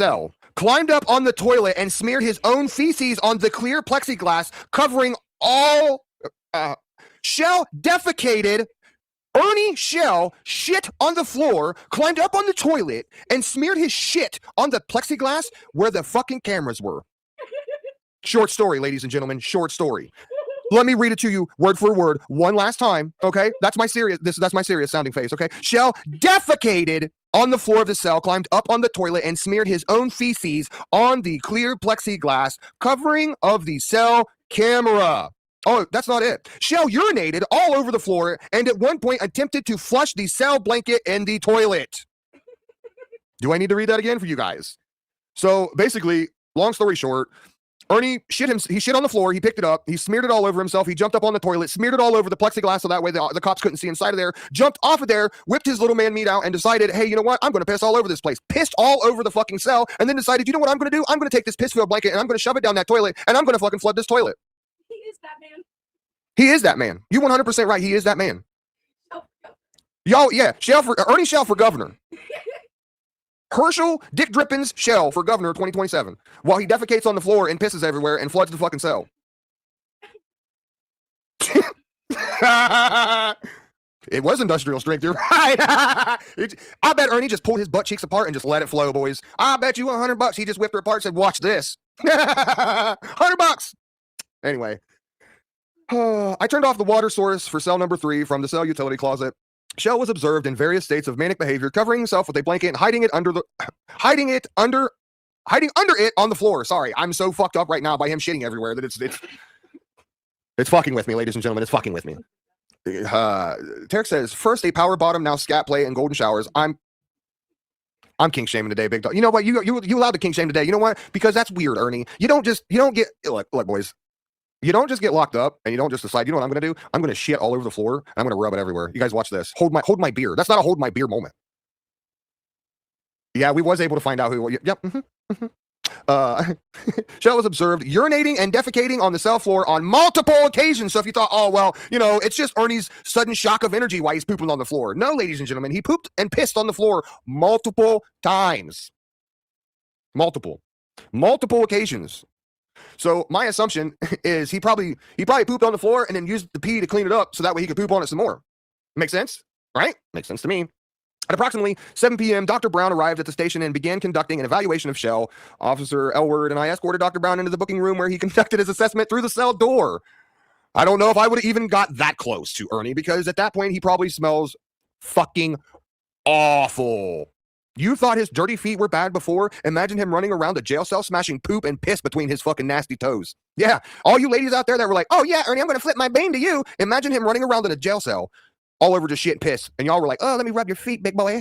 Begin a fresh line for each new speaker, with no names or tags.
cell, climbed up on the toilet, and smeared his own feces on the clear plexiglass, covering all. Shell defecated. Ernie Shell shit on the floor, climbed up on the toilet, and smeared his shit on the plexiglass where the fucking cameras were. Short story, ladies and gentlemen. Short story. Let me read it to you word for word one last time, okay? That's my serious sounding face, okay? Shell defecated on the floor of the cell, climbed up on the toilet, and smeared his own feces on the clear plexiglass covering of the cell camera. Oh, that's not it. Shell urinated all over the floor and at one point attempted to flush the cell blanket in the toilet. Do I need to read that again for you guys? So basically, long story short, Ernie he shit on the floor, he picked it up, he smeared it all over himself, he jumped up on the toilet, smeared it all over the plexiglass so that way the cops couldn't see inside of there, jumped off of there, whipped his little man meat out, and decided, hey, you know what, I'm going to piss all over this place. Pissed all over the fucking cell, and then decided, you know what I'm going to do? I'm going to take this piss-filled blanket and I'm going to shove it down that toilet, and I'm going to fucking flood this toilet.
He is that man.
He is that man. You 100% right, he is that man. Y'all, yeah, Ernie Shell for governor. Herschel Dick Drippins Shell for governor 2027 while he defecates on the floor and pisses everywhere and floods the fucking cell. It was industrial strength, you're right. I bet Ernie just pulled his butt cheeks apart and just let it flow, boys. I bet you $100 he just whipped her apart and said, watch this. $100. Anyway, I turned off the water source for cell number 3 from the cell utility closet. Shell was observed in various states of manic behavior, covering himself with a blanket and hiding under it on the floor. Sorry, I'm so fucked up right now by him shitting everywhere that it's fucking with me, ladies and gentlemen. It's fucking with me. Tarek says, first a power bottom, now scat play and golden showers. I'm king shaming today, big dog. You know what? You allowed to king shame today. You know what? Because that's weird, Ernie. You don't get look, boys. You don't just get locked up and you don't just decide, you know what I'm going to do? I'm going to shit all over the floor and I'm going to rub it everywhere. You guys watch this. Hold my beer. That's not a hold my beer moment. Yeah, we was able to find out who. Yep. Shell was observed urinating and defecating on the cell floor on multiple occasions. So if you thought, oh, well, you know, it's just Ernie's sudden shock of energy while he's pooping on the floor. No, ladies and gentlemen, he pooped and pissed on the floor multiple times. Multiple occasions. So my assumption is he probably pooped on the floor and then used the pee to clean it up so that way he could poop on it some more. Makes sense, right? Makes sense to me. At approximately 7 p.m., Dr. Brown arrived at the station and began conducting an evaluation of Shell. Officer Elward and I escorted Dr. Brown into the booking room where he conducted his assessment through the cell door. I don't know if I would have even got that close to Ernie because at that point he probably smells fucking awful. You thought his dirty feet were bad before? Imagine him running around a jail cell smashing poop and piss between his fucking nasty toes. Yeah, all you ladies out there that were like, oh yeah, Ernie, I'm going to flip my bean to you. Imagine him running around in a jail cell all over just shit and piss. And y'all were like, oh, let me rub your feet, big boy.